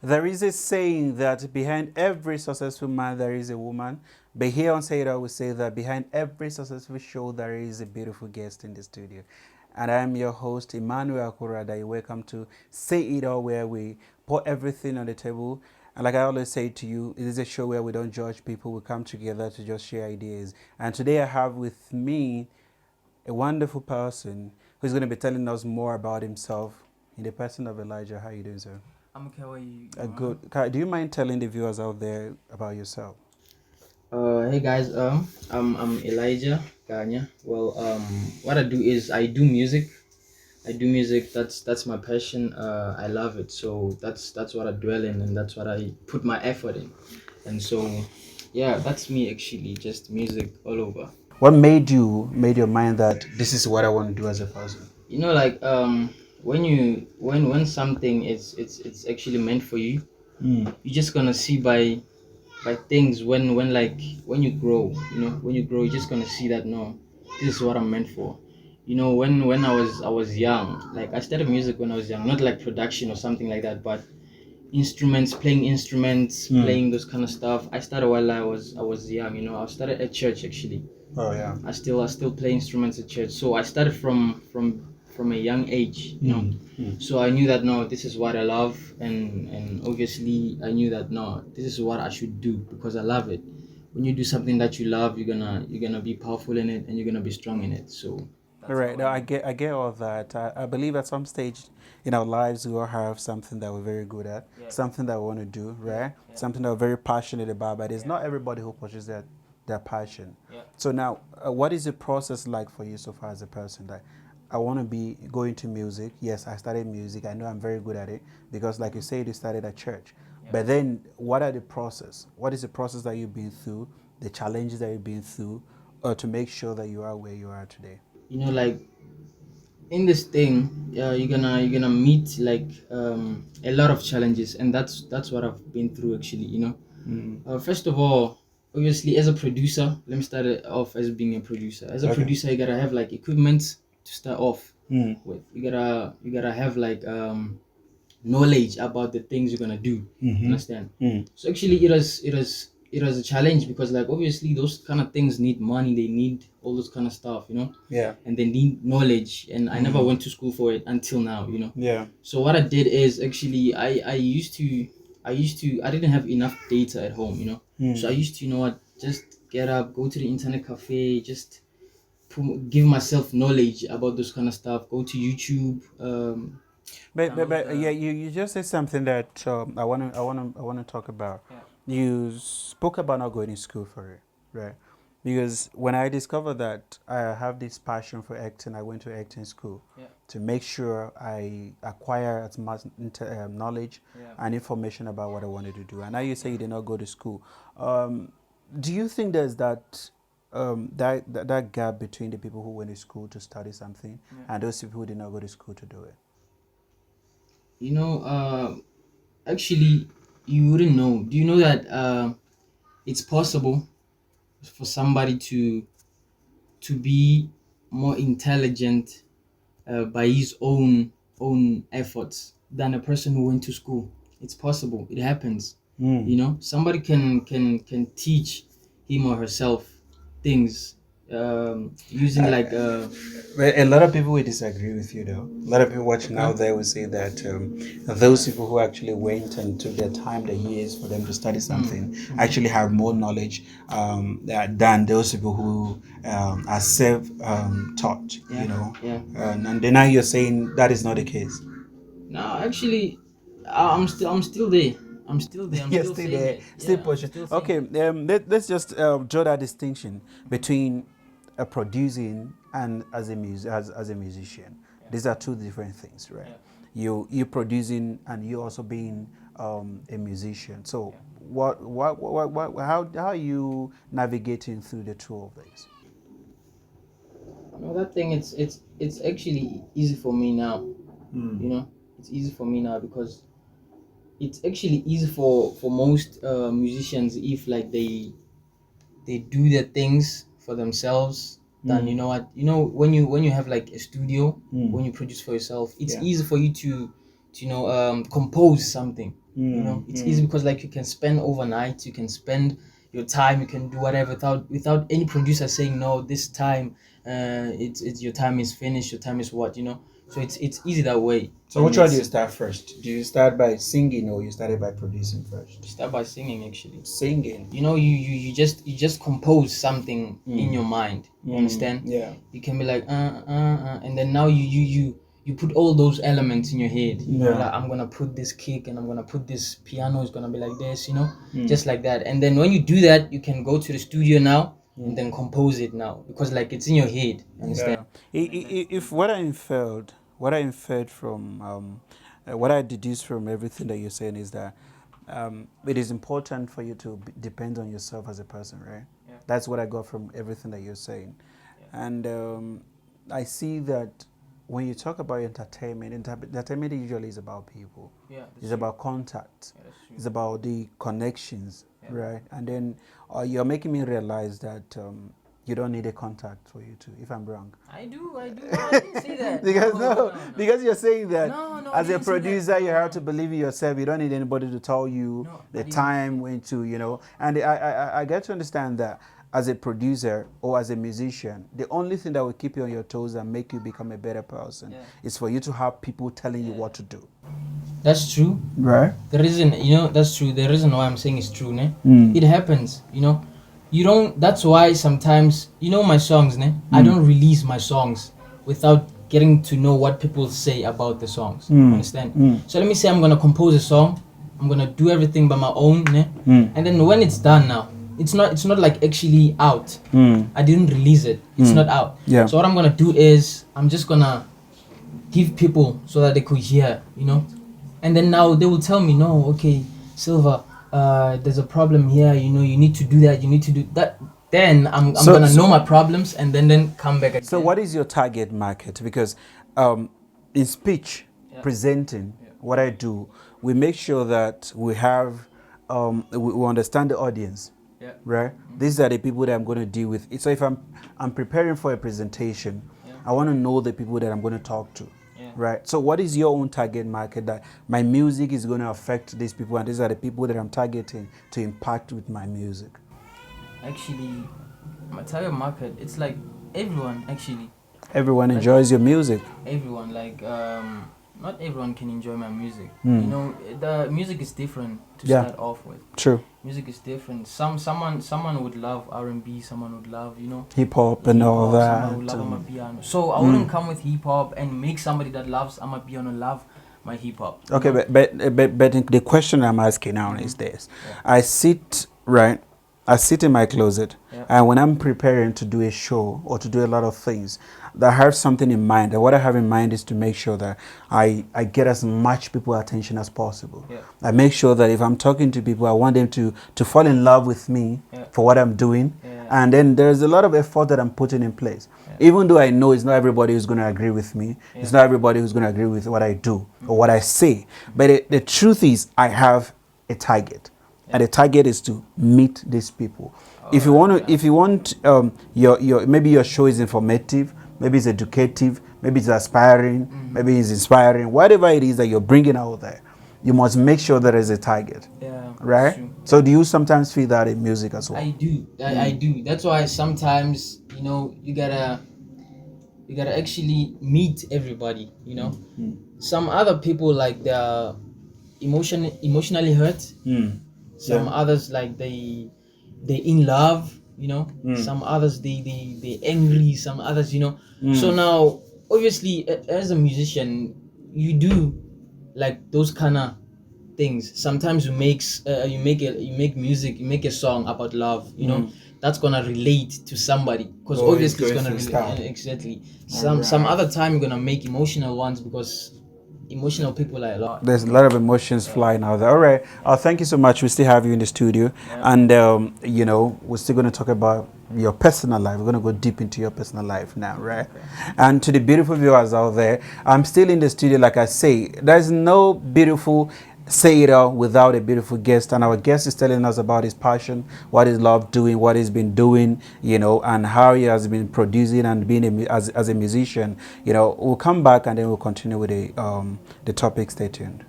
There is a saying that behind every successful man there is a woman. But here on Say It All, we say that behind every successful show there is a beautiful guest in the studio. And I am your host, Emmanuel Akura. That you welcome to Say It All, where we put everything on the table. And like I always say to you, it is a show where we don't judge people. We come together to just share ideas. And today I have with me a wonderful person who's going to be telling us more about himself in the person of Elijah. How are you doing, sir? I'm okay. How are you? Good. Do you mind telling the viewers out there about yourself? Hey guys. I'm Elijah Ganya. Well, what I do is I do music. I do music. That's my passion. I love it. So that's what I dwell in, and that's what I put my effort in. And so, yeah, that's me actually. Just music all over. What made your mind that this is what I want to do as a person? Like when something it's actually meant for you, you're just gonna see by things when you grow, you're just gonna see that no, this is what I'm meant for. When I was young, like I started music when I was young, not like production or something like that, but playing instruments, playing those kind of stuff. I started while I was young. I started at church actually. Oh yeah. I still play instruments at church, so I started from a young age. So I knew that no, this is what I love, and obviously I knew that no, this is what I should do because I love it. When you do something that you love, you're gonna be powerful in it, and you're gonna be strong in it. So All that's right. how No, I I am. get all that. I believe at some stage in our lives we all have something that we're very good at, Yeah, something that we want to do, yeah, right? yeah, Something that we're very passionate about. But it's yeah, not everybody who pushes their passion. yeah. So now, what is the process like for you so far as a person? That I want to be going to music. Yes, I started music. I know I'm very good at it because, like you said, you started at church. Yeah. But then, what are the process? What is the process that you've been through? The challenges that you've been through, or to make sure that you are where you are today? Like in this thing, you're gonna meet like a lot of challenges, and that's what I've been through actually. First of all, obviously, as a producer, let me start it off as being a producer. As a Okay. producer, you gotta have like equipment to start off Mm. with. You gotta have like knowledge about the things you're gonna do. Mm-hmm. Understand? Mm. So actually, it was a challenge because like obviously those kind of things need money. They need all those kind of stuff. Yeah. And they need knowledge. And I never Mm. went to school for it until now. Yeah. So what I did is actually I didn't have enough data at home. So I Mm. used to just get up, go to the internet cafe, just give myself knowledge about those kind of stuff. Go to YouTube. But yeah, Download. you just said something that I wanna talk about. Yeah, You spoke about not going to school for it, right? Because when I discovered that I have this passion for acting, I went to acting school yeah, to make sure I acquire as much knowledge yeah, and information about what I wanted to do. And now you say yeah. you did not go to school. Um, do you think there's that gap between the people who went to school to study something Yeah. and those people who did not go to school to do it? You know, actually, you wouldn't know. Do you know that it's possible for somebody to be more intelligent by his own efforts than a person who went to school? It's possible. It happens. Somebody can teach him or herself things using like Well, a lot of people will disagree with you, though. A lot of people watching okay. out there will say that those people who actually went and took their time, the years for them to study something, actually have more knowledge than those people who are self-taught. Yeah, yeah. And then now you're saying that is not the case. No, actually, I'm still there. I'm still there. I'm You're still still saying there, it. still Yeah, I'm pushing. still saying Okay, it. let's just draw that distinction between producing and as a musician. Yeah, These are two different things, right? yeah, You producing and you also being a musician. So yeah. how are you navigating through the two of these? No, that thing it's actually easy for me now. You Mm. know, it's easy for me now because it's actually easy for most musicians if like they do their things for themselves. Then you Mm. know what, when you have like a studio, Mm. when you produce for yourself, it's Yeah. easy for you to compose something. You know, it's easy because like you can spend overnight, you can spend your time, you can do whatever without any producer saying no. This time, it's your time is finished. Your time is what, you know. So it's easy that way. So And which one do you it's start first? Do you start by singing or you started by producing first? start by singing actually. Singing. You know, you just compose something in your mind. You understand? Yeah. You can be like and then now you put all those elements in your head. You know, Yeah. like I'm gonna put this kick and I'm gonna put this piano is gonna be like this. You know, just like that. And then when you do that, you can go to the studio now and then compose it now because like it's in your head. Understand? If what I inferred from, what I deduced from everything that you're saying is that it is important for you to depend on yourself as a person, right? Yeah. That's what I got from everything that you're saying. Yeah. And I see that when you talk about entertainment usually is about people. Yeah, It's about contact. Yeah, that's true. It's about the connections, Yeah. right? And then you're making me realize that you don't need a contact for you to, if I'm wrong. I do. No, I didn't say that. Because no. because you're saying that No, as I a didn't say that. producer you No, have to believe in yourself. You don't need anybody to tell you No, I the didn't time when to, you know. And I get to understand that as a producer or as a musician, the only thing that will keep you on your toes and make you become a better person is for you to have people telling you what to do. That's true. Right? The reason, that's true. The reason why I'm saying it's true, ne? It happens, You don't. That's why sometimes, my songs, ne? I don't release my songs without getting to know what people say about the songs. Understand? So let me say I'm gonna compose a song. I'm gonna do everything by my own, ne? And then when it's done now, it's not like actually out. I didn't release it. It's not out. Yeah. So what I'm gonna do is I'm just gonna give people so that they could hear, And then now they will tell me, no, okay, Silva, there's a problem here, you need to do that, you need to do that. Then I'm gonna know my problems and then come back again. So what is your target market? Because in speech, presenting, what I do, we make sure that we have, we understand the audience. Yeah. Right? These are the people that I'm going to deal with. So if I'm preparing for a presentation, I want to know the people that I'm going to talk to. Right? So what is your own target market that my music is going to affect these people, and these are the people that I'm targeting to impact with my music? Actually, my target market, it's like everyone actually. Everyone enjoys your music. Everyone, like not everyone can enjoy my music. The music is different to start off with. True. Music is different. Someone would love R&B, someone would love, hip hop and all that. Someone would love Amapiano. So I wouldn't come with hip hop and make somebody that loves Amapiano love my hip hop. Okay, but the question I'm asking now is this: I sit in my closet, and when I'm preparing to do a show or to do a lot of things, I have something in mind. And what I have in mind is to make sure that I get as much people's attention as possible. I make sure that if I'm talking to people, I want them to fall in love with me for what I'm doing. And then there's a lot of effort that I'm putting in place. Even though I know it's not everybody who's going to agree with me. It's not everybody who's going to agree with what I do or what I say. But the truth is I have a target. And the target is to meet these people. If you want your maybe your show is informative, maybe it's educative, maybe it's aspiring, maybe it's inspiring, whatever it is that you're bringing out there, you must make sure there is a target. Right? True. So do you sometimes feel that in music as well? I do. I do. That's why sometimes, you gotta actually meet everybody, Some other people, like, they're emotionally hurt. Some others, like, they in love, Some others, they angry. Some others, So now, obviously, as a musician, you do like those kind of things. Sometimes you make music, you make a song about love, that's gonna relate to somebody because obviously it's gonna relate. Exactly. Some other time you're gonna make emotional ones because emotional people are a lot. There's a lot of emotions flying out there. All right. Thank you so much. We still have you in the studio. And, we're still going to talk about your personal life. We're going to go deep into your personal life now, right? And to the beautiful viewers out there, I'm still in the studio. Like I say, there's no beautiful Saira without a beautiful guest, and our guest is telling us about his passion, what is love doing, what he's been doing, and how he has been producing and being as a musician. We'll come back and then we'll continue with the topic. Stay tuned.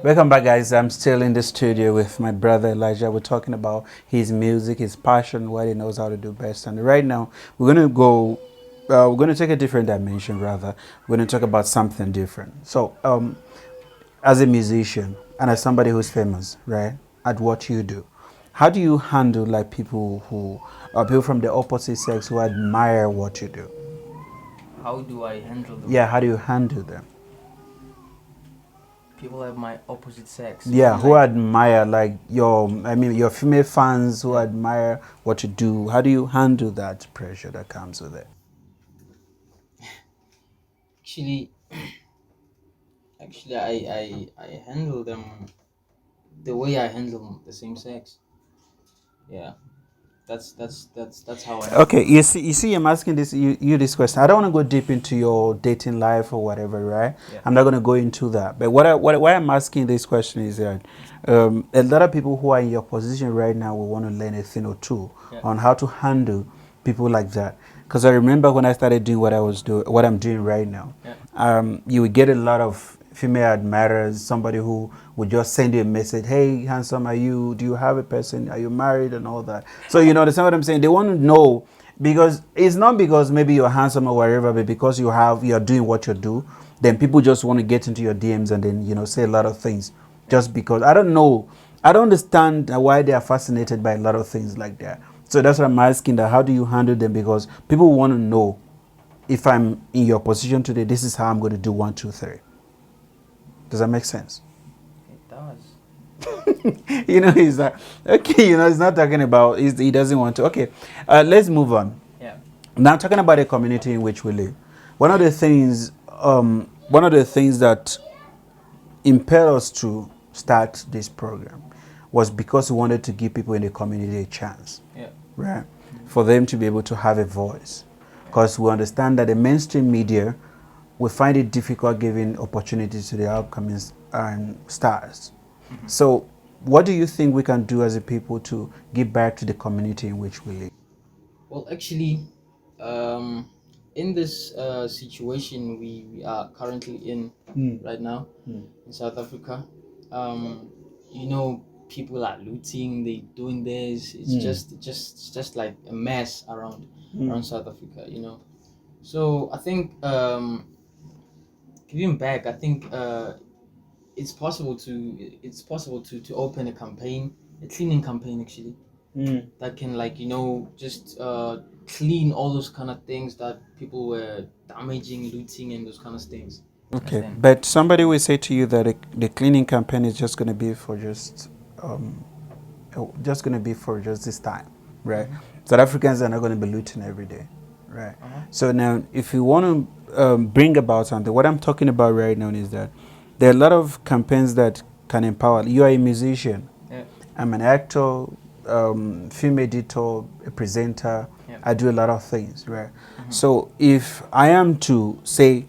Welcome back, guys. I'm still in the studio with my brother Elijah. We're talking about his music, his passion, what he knows how to do best. And right now, we're gonna take a different dimension. Rather, we're gonna talk about something different. So, as a musician and as somebody who's famous, right, at what you do, how do you handle like people who are people from the opposite sex who admire what you do? How do I handle the Yeah, how do you handle them? people of my opposite sex? You Yeah, mean who like admire like your female fans who yeah. admire what you do. How do you handle that pressure that comes with it? Actually, I handle them the way I handle the same sex. Yeah, that's how I handle Okay, them. you see, I'm asking you this question. I don't want to go deep into your dating life or whatever, right? Yeah, I'm not going to go into that. But why I'm asking this question is that a lot of people who are in your position right now will want to learn a thing or two yeah, on how to handle people like that. Because I remember when I started doing what I'm doing right now, yeah, you would get a lot of female admirers, somebody who would just send you a message, hey, handsome, do you have a person? Are you married and all that? So, understand what I'm saying? They want to know because it's not because maybe you're handsome or whatever, but because you're doing what you do, then people just want to get into your DMs and then, say a lot of things yeah. just because. I don't know. I don't understand why they are fascinated by a lot of things like that. So that's what I'm asking that how do you handle them? Because people want to know if I'm in your position today, this is how I'm going to do one, two, three. Does that make sense? It does. He's like, okay, he's not talking about, he doesn't want to. Okay, let's move on. Yeah, Now, talking about the community in which we live, one of the things that impelled us to start this program was because we wanted to give people in the community a chance, yeah, right? For them to be able to have a voice. yeah. Because we understand that the mainstream media we find it difficult giving opportunities to the upcoming stars. Mhm. So, what do you think we can do as a people to give back to the community in which we live? Well, actually, um, in this situation we are currently in Mm. right now Mm. in South Africa, um, people are looting, they doing this. It's Mm. just like a mess Mm. around South Africa. So I think giving back. I think it's possible to open a campaign, a cleaning campaign actually Mm. that can like just clean all those kind of things that people were damaging, looting, and those kind of things. Okay, Understand? but somebody will say to you that the cleaning campaign is just going to be for um, just going to be for just this time, right? Mm-hmm. South Africans are not going to be looting every day, right? Uh-huh. So now, if you want to bring about something, what I'm talking about right now is that there are a lot of campaigns that can empower. You are a musician. Yeah. I'm an actor, film editor, a presenter. Yeah. I do a lot of things, right? Mm-hmm. So if I am to say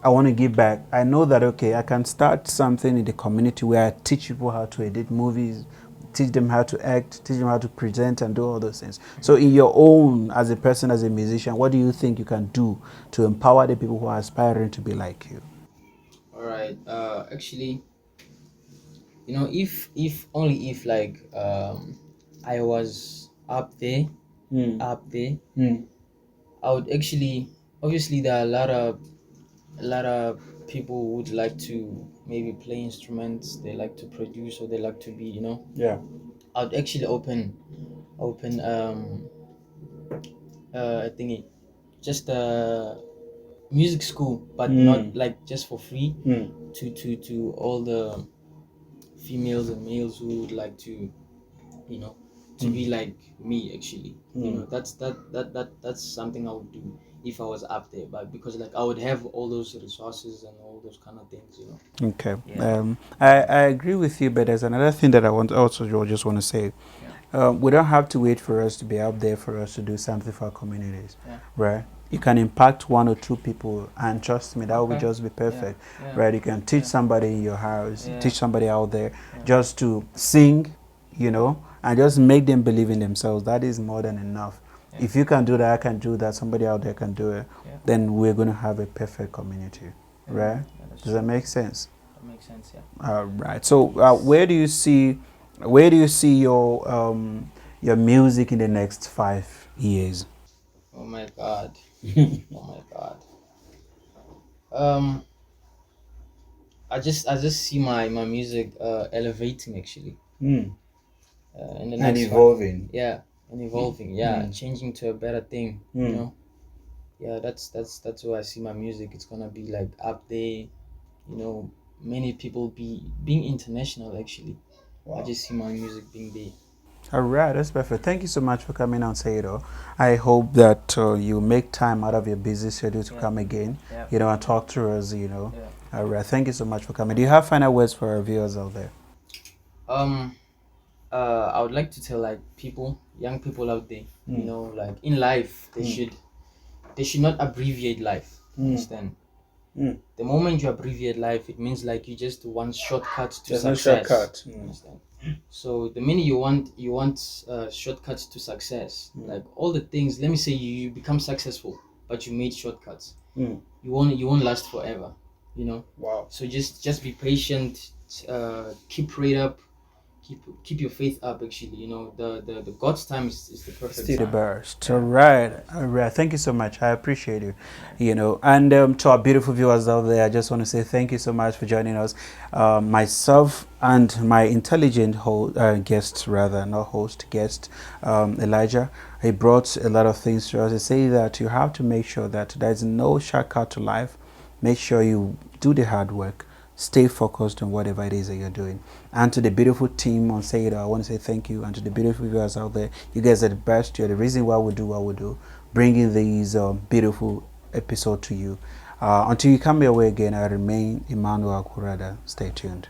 I want to give back, I know that okay, I can start something in the community where I teach people how to edit movies, teach them how to act, teach them how to present and do all those things. So in your own, as a person, as a musician, what do you think you can do to empower the people who are aspiring to be like you? All right. Actually, if only if like I was Mm. up there, Mm. I would actually. Obviously, there are a lot of people would like to maybe play instruments. They like to produce, or they like to be. Yeah. I would actually open I think just a music school, but not Mm. like just for free Mm. to all the females and males who would like you know to be Mm. like me actually. Mm. That's something I would do if I was up there, but because like I would have all those resources and all those kind of things. Okay. Yeah. I agree with you, but there's another thing that I want also just want to say. Yeah. We don't have to wait for us to be out there for us to do something for our communities, Yeah. right? You can impact one or two people, and trust me, that will Okay. just be Yeah. perfect, Yeah. right? You can teach Yeah. somebody in your house, Yeah. teach somebody out there Yeah. just to sing, and just make them believe in themselves. That is more than enough. Yeah. If you can do that, I can do that, somebody out there can do it, Yeah. then we're going to have a perfect community, Yeah. right? Yeah, that's Does that true. make sense? That makes sense. Yeah. All right. So where do you see your music in the next 5 years? Oh my God. Oh my God. Um, I just see my music elevating actually. Mm. In the And next five. evolving. Yeah, and evolving. Yeah, Mm. changing to a better thing. You Mm. know. Yeah, that's where I see my music. It's gonna be like up there. You know, many people being international actually. I Wow. just see my music being there. All right, that's perfect. Thank you so much for coming on, Seido. I hope that you make time out of your busy schedule to Yeah. come again, Yeah. and talk to us, Yeah. All right, thank you so much for coming. Do you have final words for our viewers out there? Um. I would like to tell like people, young people out there, you Mm. know, like in life, Mm. they should not abbreviate life. Mm. Understand? Mm. The moment you abbreviate life, it means like you just want shortcut to There's no success. shortcut. Mm. Understand? So the minute you want shortcuts to success, like all the things. Let me say you become successful, but you made shortcuts. Mm. You won't last forever. You know. Wow. So just be patient. Keep prayed up. Keep your faith up. Actually, you know the God's time is the perfect Still the time. best. All Yeah. right. All right. Thank you so much. I appreciate you. And to our beautiful viewers out there, I just want to say thank you so much for joining us. Myself and my intelligent guest, rather, not host, guest, Elijah, he brought a lot of things to us. He say that you have to make sure that there's no shortcut to life. Make sure you do the hard work. Stay focused on whatever it is that you're doing. And to the beautiful team on Say It, I want to say thank you. And to the beautiful viewers out there, you guys are the best. You're the reason why we do what we do, bringing these beautiful episodes to you. Until you come your way again, I remain Emmanuel Akura. Stay tuned.